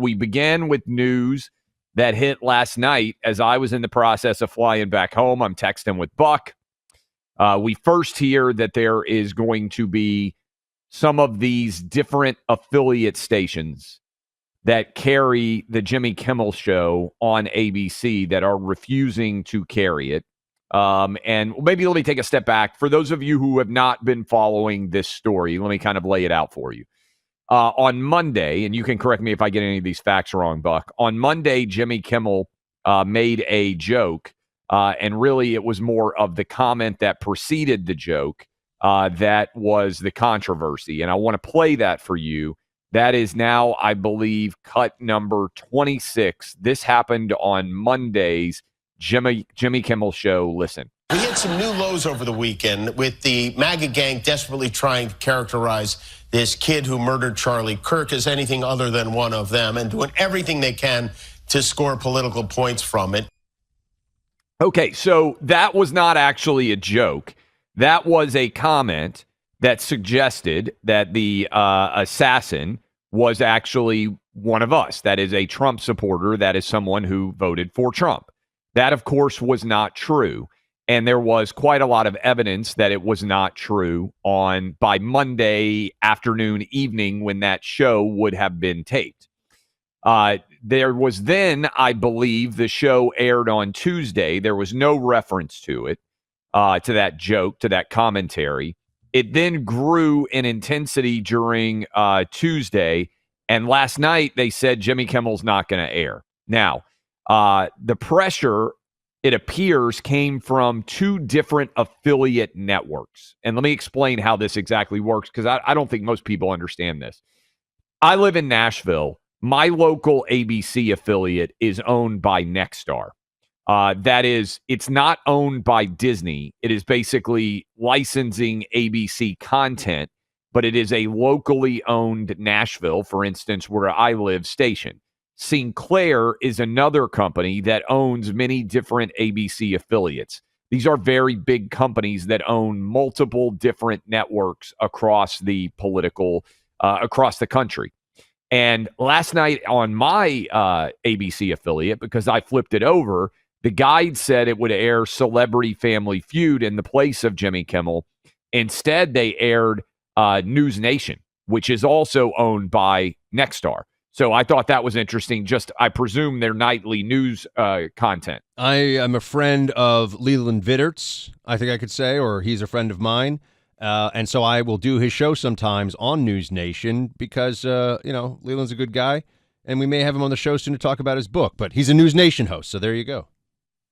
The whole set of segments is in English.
we began with news that hit last night as I was in the process of flying back home. I'm texting with Buck. We first hear that there is going to be some of these different affiliate stations that carry the Jimmy Kimmel show on ABC that are refusing to carry it. And maybe let me take a step back. For those of you who have not been following this story, let me kind of lay it out for you. On Monday, and you can correct me if I get any of these facts wrong, Buck. On Monday, Jimmy Kimmel made a joke, and really it was more of the comment that preceded the joke that was the controversy. And I want to play that for you. That is now, I believe, cut number 26. This happened on Monday's Jimmy Kimmel show. Listen. We had some new lows over the weekend with the MAGA gang desperately trying to characterize this kid who murdered Charlie Kirk as anything other than one of them and doing everything they can to score political points from it. Okay, so that was not actually a joke. That was a comment that suggested that the assassin was actually one of us. That is a Trump supporter. That is someone who voted for Trump. That, of course, was not true. And there was quite a lot of evidence that it was not true by Monday afternoon, evening, when that show would have been taped. There was then, I believe, the show aired on Tuesday. There was no reference to it, to that joke, to that commentary. It then grew in intensity during Tuesday. And last night, they said Jimmy Kimmel's not going to air. Now, the pressure, it appears, came from two different affiliate networks. And let me explain how this exactly works, because I don't think most people understand this. I live in Nashville. My local ABC affiliate is owned by Nexstar. That is, it's not owned by Disney. It is basically licensing ABC content, but it is a locally owned Nashville, for instance, where I live, station. Sinclair is another company that owns many different ABC affiliates. These are very big companies that own multiple different networks across the across the country. And last night on my ABC affiliate, because I flipped it over, the guide said it would air Celebrity Family Feud in the place of Jimmy Kimmel. Instead, they aired News Nation, which is also owned by Nexstar. So I thought that was interesting. Just, I presume, their nightly news content. I am a friend of Leland Vittert's, I think I could say, or he's a friend of mine. And so I will do his show sometimes on News Nation because, Leland's a good guy. And we may have him on the show soon to talk about his book. But he's a News Nation host, so there you go.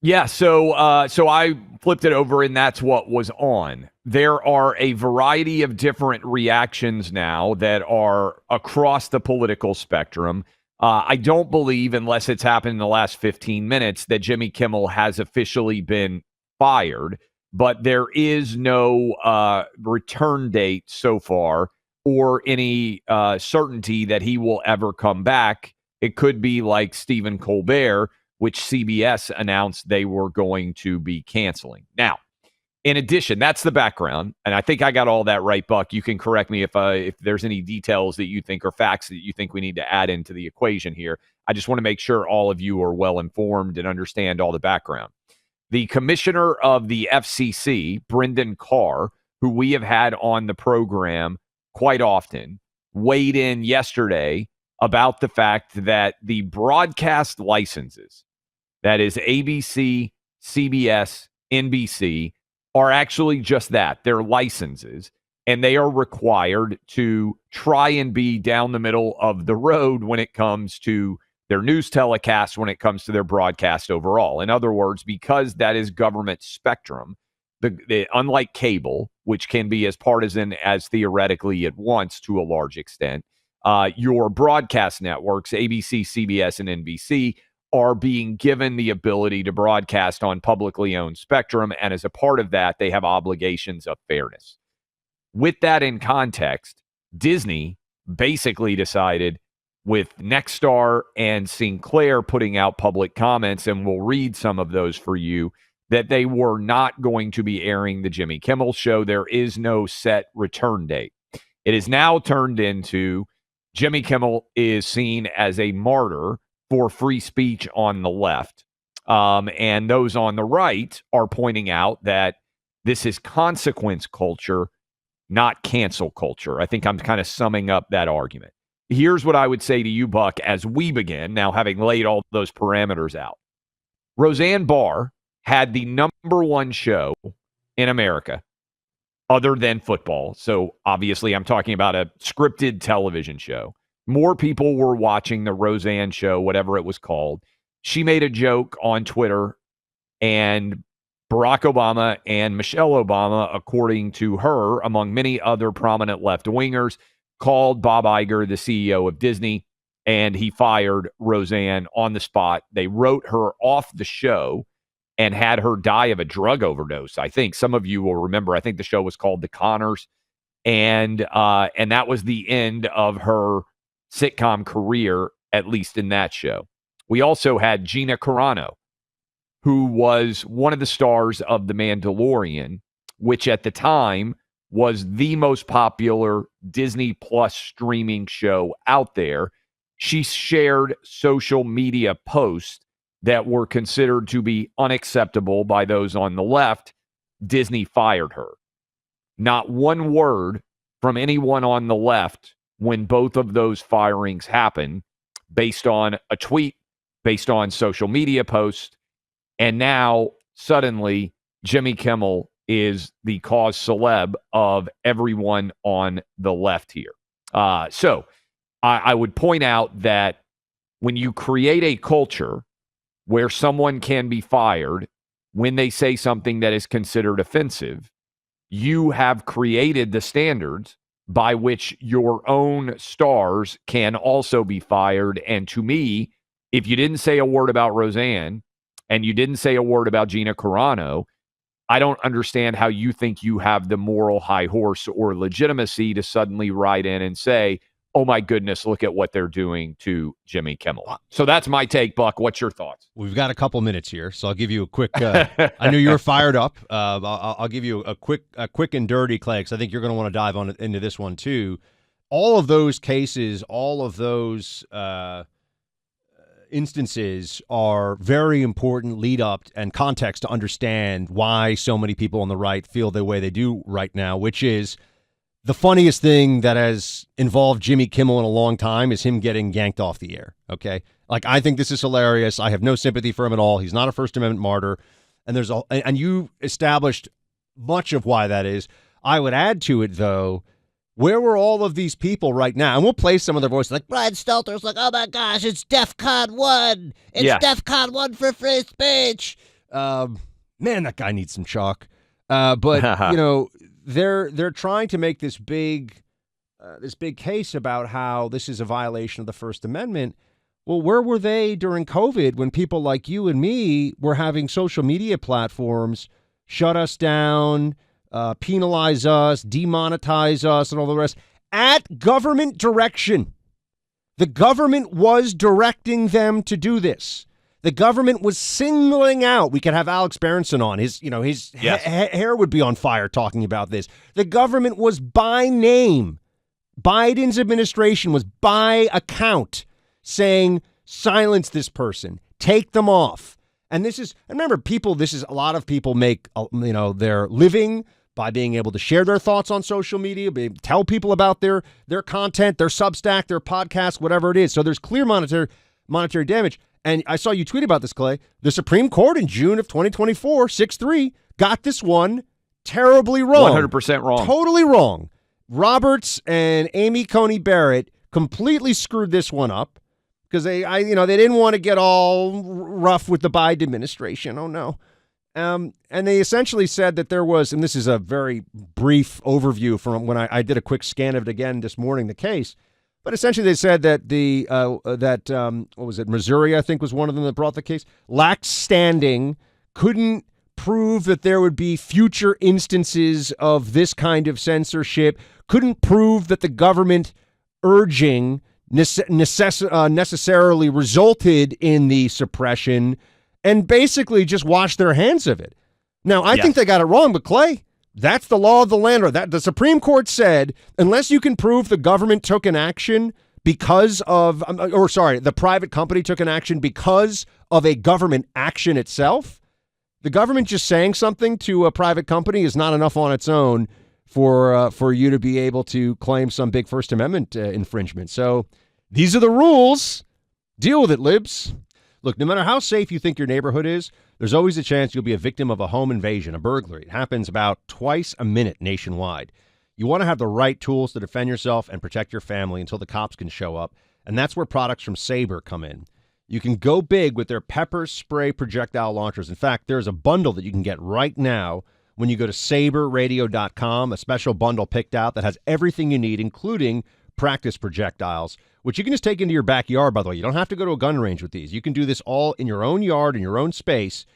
Yeah, so I flipped it over, and that's what was on. There are a variety of different reactions now that are across the political spectrum. I don't believe, unless it's happened in the last 15 minutes, that Jimmy Kimmel has officially been fired, but there is no return date so far or any certainty that he will ever come back. It could be like Stephen Colbert, which CBS announced they were going to be canceling. Now, in addition, that's the background, and I think I got all that right, Buck. You can correct me if there's any details that you think or facts that you think we need to add into the equation here. I just want to make sure all of you are well informed and understand all the background. The commissioner of the FCC, Brendan Carr, who we have had on the program quite often, weighed in yesterday about the fact that the broadcast licenses, that is ABC, CBS, NBC, are actually just that. They're licenses, and they are required to try and be down the middle of the road when it comes to their news telecasts, when it comes to their broadcast overall. In other words, because that is government spectrum, unlike cable, which can be as partisan as theoretically it wants to a large extent, your broadcast networks, ABC, CBS, and NBC, are being given the ability to broadcast on publicly owned spectrum, and as a part of that, they have obligations of fairness. With that in context, Disney basically decided, with Nexstar and Sinclair putting out public comments, and we'll read some of those for you, that they were not going to be airing the Jimmy Kimmel show. There is no set return date. It is now turned into Jimmy Kimmel is seen as a martyr for free speech on the left. And those on the right are pointing out that this is consequence culture, not cancel culture. I think I'm kind of summing up that argument. Here's what I would say to you, Buck, as we begin, now having laid all those parameters out. Roseanne Barr had the number one show in America other than football. So obviously I'm talking about a scripted television show. More people were watching the Roseanne show, whatever it was called. She made a joke on Twitter, and Barack Obama and Michelle Obama, according to her, among many other prominent left-wingers, called Bob Iger the CEO of Disney, and he fired Roseanne on the spot. They wrote her off the show and had her die of a drug overdose. I think some of you will remember, I think the show was called The Connors, and that was the end of her sitcom career, at least in that show. We also had Gina Carano, who was one of the stars of The Mandalorian, which at the time was the most popular Disney Plus streaming show out there. She shared social media posts that were considered to be unacceptable by those on the left. Disney fired her. Not one word from anyone on the left when both of those firings happened, based on a tweet, based on social media posts. And now, suddenly, Jimmy Kimmel is the cause celeb of everyone on the left here. So I would point out that when you create a culture where someone can be fired when they say something that is considered offensive, you have created the standards by which your own stars can also be fired. And to me, if you didn't say a word about Roseanne and you didn't say a word about Gina Carano, I don't understand how you think you have the moral high horse or legitimacy to suddenly ride in and say, oh my goodness, look at what they're doing to Jimmy Kimmel. So that's my take, Buck. What's your thoughts? We've got a couple minutes here, so I'll give you a quick. I know you're fired up. I'll give you a quick and dirty, Clay, because I think you're going to want to dive into this one too. All of those cases, all of those instances are very important lead up and context to understand why so many people on the right feel the way they do right now, which is the funniest thing that has involved Jimmy Kimmel in a long time is him getting yanked off the air, okay? Like, I think this is hilarious. I have no sympathy for him at all. He's not a First Amendment martyr. And you established much of why that is. I would add to it, though, where were all of these people right now? And we'll play some of their voices, like Brian Stelter's like, oh my gosh, it's DEFCON 1. It's DEFCON 1 for free speech. Man, that guy needs some chalk. But, you know, they're trying to make this big case about how this is a violation of the First Amendment. Well, where were they during COVID when people like you and me were having social media platforms shut us down, penalize us, demonetize us, and all the rest at government direction? The government was directing them to do this. The government was singling out. We could have Alex Berenson on. His hair would be on fire talking about this. The government was by name. Biden's administration was by account saying, silence this person, take them off. And remember, a lot of people make, their living by being able to share their thoughts on social media, tell people about their content, their Substack, their podcast, whatever it is. So there's clear monetary damage. And I saw you tweet about this, Clay. The Supreme Court in June of 2024, 6-3, got this one terribly wrong. 100% wrong. Totally wrong. Roberts and Amy Coney Barrett completely screwed this one up because they didn't want to get all rough with the Biden administration. Oh, no. And they essentially said that there was, and this is a very brief overview from when I did a quick scan of it again this morning, the case. But essentially, they said that what was it? Missouri, I think, was one of them that brought the case. Lacked standing, couldn't prove that there would be future instances of this kind of censorship, couldn't prove that the government urging necessarily resulted in the suppression, and basically just washed their hands of it. Now, I think they got it wrong, but Clay, that's the law of the land. That the Supreme Court said, unless you can prove the government took an action because of, the private company took an action because of a government action itself. The government just saying something to a private company is not enough on its own for you to be able to claim some big First Amendment infringement. So these are the rules. Deal with it, libs. Look, no matter how safe you think your neighborhood is, there's always a chance you'll be a victim of a home invasion, a burglary. It happens about twice a minute nationwide. You want to have the right tools to defend yourself and protect your family until the cops can show up, and that's where products from Sabre come in. You can go big with their pepper spray projectile launchers. In fact, there's a bundle that you can get right now when you go to saberradio.com, a special bundle picked out that has everything you need, including practice projectiles, which you can just take into your backyard, by the way. You don't have to go to a gun range with these. You can do this all in your own yard, in your own space.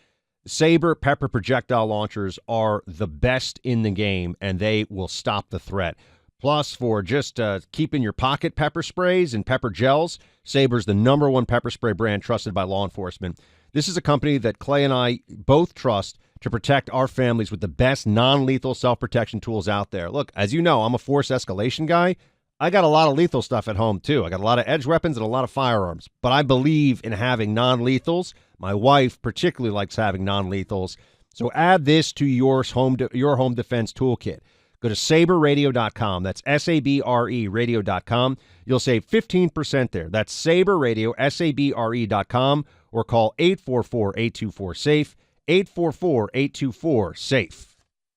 Sabre pepper projectile launchers are the best in the game, and they will stop the threat. Plus, for just keeping your pocket pepper sprays and pepper gels, Sabre's the #1 pepper spray brand trusted by law enforcement. This is a company that Clay and I both trust to protect our families with the best non-lethal self-protection tools out there. Look, as you know, I'm a force escalation guy. I got a lot of lethal stuff at home, too. I got a lot of edge weapons and a lot of firearms. But I believe in having non-lethals. My wife particularly likes having non-lethals. So add this to your home defense toolkit. Go to saberradio.com. That's S-A-B-R-E radio.com. You'll save 15% there. That's Sabre Radio, SABRE.com, or call 844-824-SAFE, 844-824-SAFE.